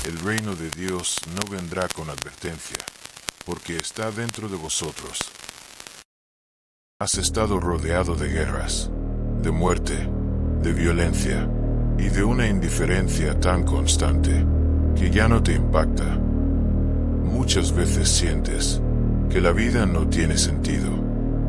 El reino de Dios no vendrá con advertencia, porque está dentro de vosotros. Has estado rodeado de guerras, de muerte, de violencia, y de una indiferencia tan constante, que ya no te impacta. Muchas veces sientes que la vida no tiene sentido,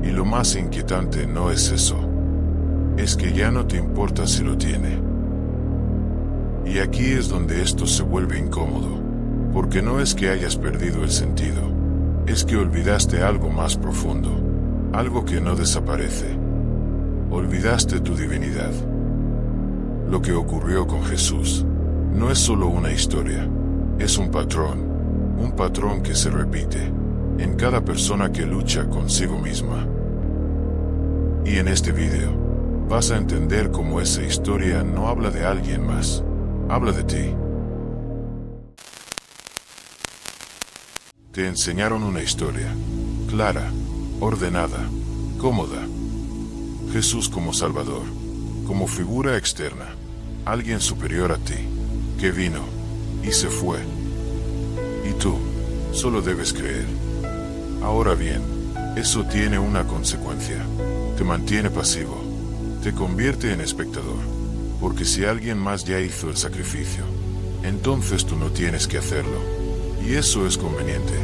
y lo más inquietante no es eso, es que ya no te importa si lo tiene. Y aquí es donde esto se vuelve incómodo, porque no es que hayas perdido el sentido, es que olvidaste algo más profundo, algo que no desaparece. Olvidaste tu divinidad. Lo que ocurrió con Jesús no es solo una historia, es un patrón que se repite en cada persona que lucha consigo misma. Y en este video vas a entender cómo esa historia no habla de alguien más, habla de ti. Te enseñaron una historia, clara, ordenada, cómoda. Jesús como Salvador, como figura externa, alguien superior a ti, que vino y se fue. Y tú, solo debes creer. Ahora bien, eso tiene una consecuencia. Te mantiene pasivo, te convierte en espectador, porque si alguien más ya hizo el sacrificio, entonces tú no tienes que hacerlo. Y eso es conveniente,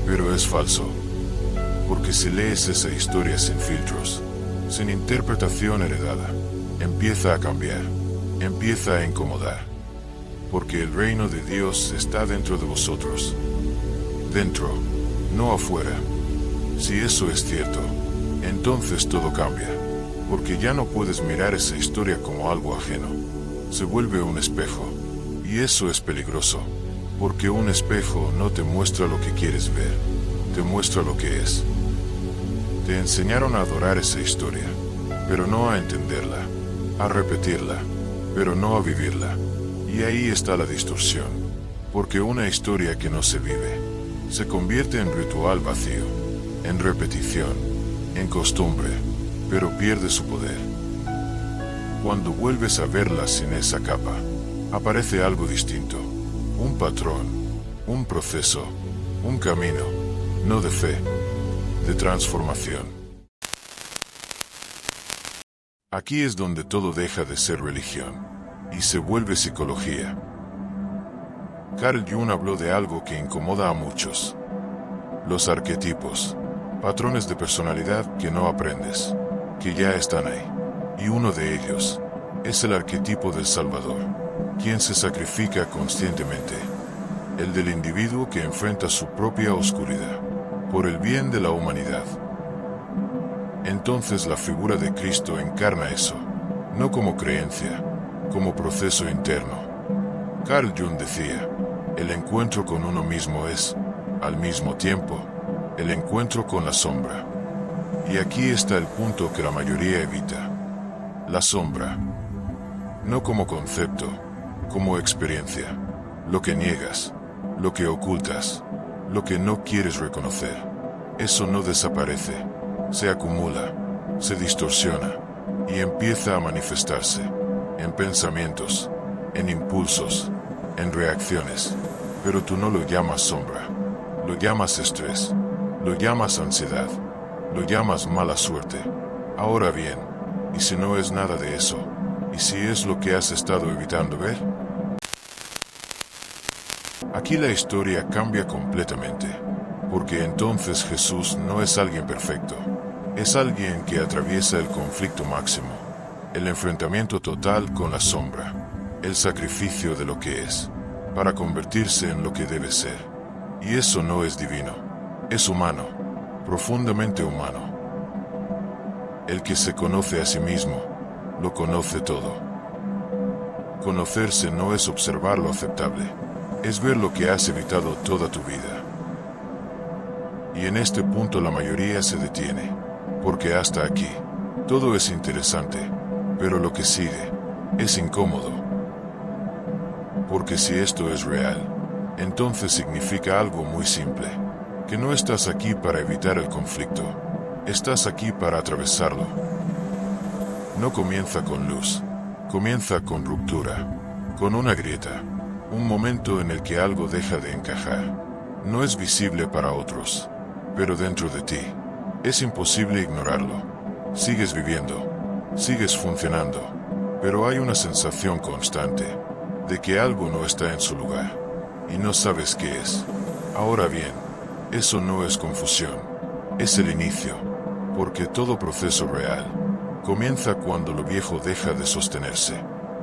pero es falso. Porque si lees esa historia sin filtros, sin interpretación heredada, empieza a cambiar, empieza a incomodar. Porque el reino de Dios está dentro de vosotros. Dentro, no afuera. Si eso es cierto, entonces todo cambia. Porque ya no puedes mirar esa historia como algo ajeno. Se vuelve un espejo. Y eso es peligroso. Porque un espejo no te muestra lo que quieres ver, te muestra lo que es. Te enseñaron a adorar esa historia, pero no a entenderla, a repetirla, pero no a vivirla. Y ahí está la distorsión, porque una historia que no se vive, se convierte en ritual vacío, en repetición, en costumbre, pero pierde su poder. Cuando vuelves a verla sin esa capa, aparece algo distinto, un patrón, un proceso, un camino, no de fe, de transformación. Aquí es donde todo deja de ser religión y se vuelve psicología. Carl Jung habló de algo que incomoda a muchos: los arquetipos, patrones de personalidad que no aprendes, que ya están ahí. Y uno de ellos es el arquetipo del Salvador, quien se sacrifica conscientemente, el del individuo que enfrenta su propia oscuridad por el bien de la humanidad. Entonces la figura de Cristo encarna eso, no como creencia, como proceso interno. Carl Jung decía, el encuentro con uno mismo es, al mismo tiempo, el encuentro con la sombra. Y aquí está el punto que la mayoría evita. La sombra. No como concepto, como experiencia. Lo que niegas, lo que ocultas, lo que no quieres reconocer. Eso no desaparece, se acumula, se distorsiona y empieza a manifestarse en pensamientos, en impulsos, en reacciones. Pero tú no lo llamas sombra, lo llamas estrés, lo llamas ansiedad, lo llamas mala suerte. Ahora bien, ¿y si no es nada de eso? ¿Y si es lo que has estado evitando ver? Aquí la historia cambia completamente, porque entonces Jesús no es alguien perfecto, es alguien que atraviesa el conflicto máximo, el enfrentamiento total con la sombra, el sacrificio de lo que es, para convertirse en lo que debe ser. Y eso no es divino, es humano, profundamente humano. El que se conoce a sí mismo, lo conoce todo. Conocerse no es observar lo aceptable, es ver lo que has evitado toda tu vida. Y en este punto la mayoría se detiene, porque hasta aquí, todo es interesante, pero lo que sigue, es incómodo. Porque si esto es real, entonces significa algo muy simple, que no estás aquí para evitar el conflicto, estás aquí para atravesarlo. No comienza con luz, comienza con ruptura, con una grieta, Un momento en el que algo deja de encajar. No es visible para otros, pero dentro de ti. Es imposible ignorarlo. Sigues viviendo, sigues funcionando, pero hay una sensación constante de que algo no está en su lugar, y no sabes qué es. Ahora bien, eso no es confusión, es el inicio, porque todo proceso real comienza cuando lo viejo deja de sostenerse,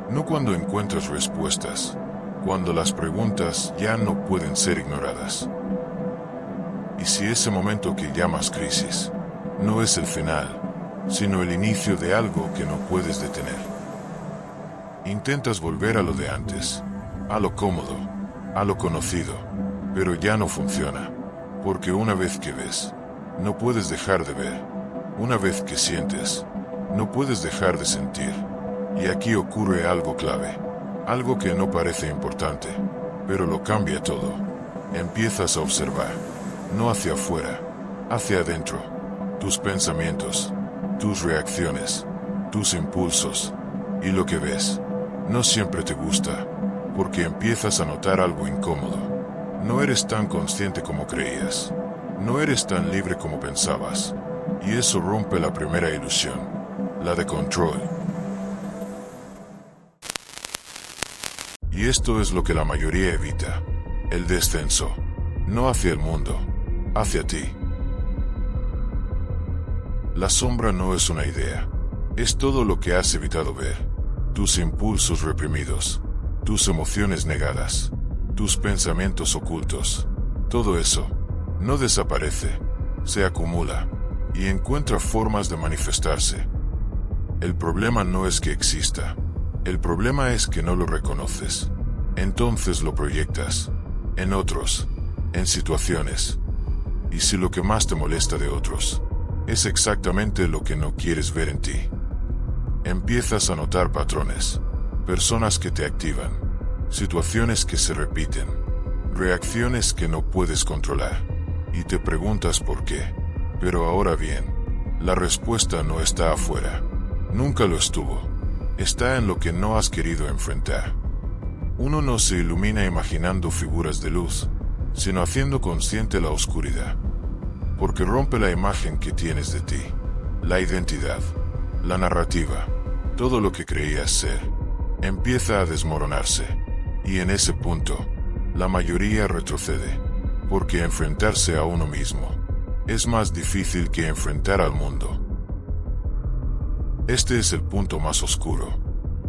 no cuando encuentras respuestas, cuando las preguntas ya no pueden ser ignoradas. Y si ese momento que llamas crisis no es el final, sino el inicio de algo que no puedes detener. Intentas volver a lo de antes, a lo cómodo, a lo conocido, pero ya no funciona, porque una vez que ves, no puedes dejar de ver. Una vez que sientes, no puedes dejar de sentir. Y aquí ocurre algo clave, algo que no parece importante, pero lo cambia todo. Empiezas a observar, no hacia afuera, hacia adentro, tus pensamientos, tus reacciones, tus impulsos, y lo que ves no siempre te gusta, porque empiezas a notar algo incómodo. No eres tan consciente como creías, no eres tan libre como pensabas, y eso rompe la primera ilusión, la de control. Y esto es lo que la mayoría evita, el descenso, no hacia el mundo, hacia ti. La sombra no es una idea, es todo lo que has evitado ver, tus impulsos reprimidos, tus emociones negadas, tus pensamientos ocultos. Todo eso no desaparece, se acumula y encuentra formas de manifestarse. El problema no es que exista, el problema es que no lo reconoces. Entonces lo proyectas en otros, en situaciones. Y si lo que más te molesta de otros es exactamente lo que no quieres ver en ti, empiezas a notar patrones, personas que te activan, situaciones que se repiten, reacciones que no puedes controlar, y te preguntas por qué. Pero ahora bien, la respuesta no está afuera, nunca lo estuvo, está en lo que no has querido enfrentar. Uno no se ilumina imaginando figuras de luz, sino haciendo consciente la oscuridad, porque rompe la imagen que tienes de ti, la identidad, la narrativa, todo lo que creías ser, empieza a desmoronarse, y en ese punto, la mayoría retrocede, porque enfrentarse a uno mismo es más difícil que enfrentar al mundo. Este es el punto más oscuro,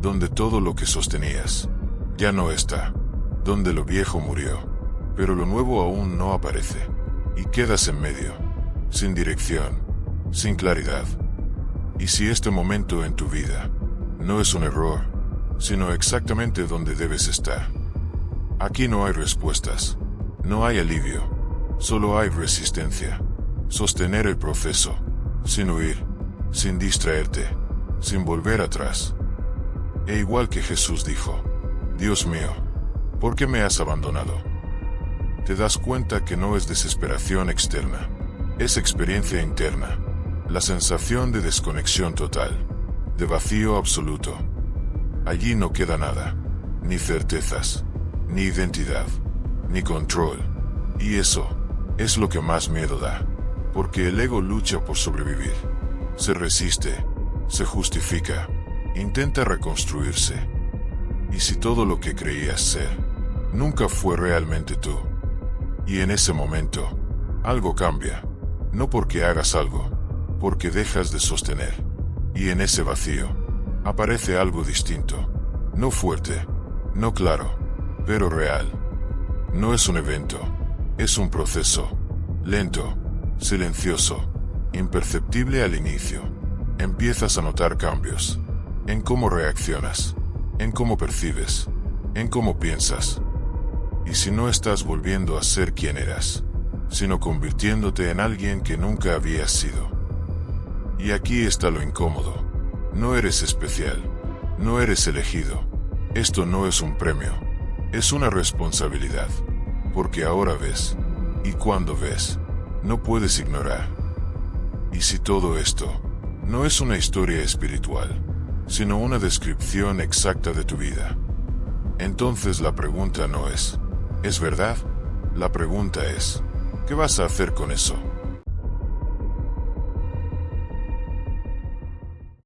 donde todo lo que sostenías ya no está, donde lo viejo murió, pero lo nuevo aún no aparece, y quedas en medio, sin dirección, sin claridad. Y si este momento en tu vida no es un error, sino exactamente donde debes estar, aquí no hay respuestas, no hay alivio, solo hay resistencia, sostener el proceso, sin huir, sin distraerte, sin volver atrás. E igual que Jesús dijo, Dios mío, ¿por qué me has abandonado? Te das cuenta que no es desesperación externa, es experiencia interna, la sensación de desconexión total, de vacío absoluto. Allí no queda nada, ni certezas, ni identidad, ni control, y eso es lo que más miedo da, porque el ego lucha por sobrevivir, se resiste, se justifica, intenta reconstruirse. Y si todo lo que creías ser nunca fue realmente tú, y en ese momento algo cambia, no porque hagas algo, porque dejas de sostener, y en ese vacío aparece algo distinto, no fuerte, no claro, pero real. No es un evento, es un proceso, lento, silencioso, imperceptible al inicio. Empiezas a notar cambios, en cómo reaccionas, en cómo percibes, en cómo piensas. Y si no estás volviendo a ser quien eras, sino convirtiéndote en alguien que nunca habías sido. Y aquí está lo incómodo. No eres especial, no eres elegido. Esto no es un premio, es una responsabilidad, porque ahora ves, y cuando ves, no puedes ignorar. Y si todo esto no es una historia espiritual, sino una descripción exacta de tu vida, Entonces la pregunta no es, ¿es verdad? La pregunta es, ¿qué vas a hacer con eso?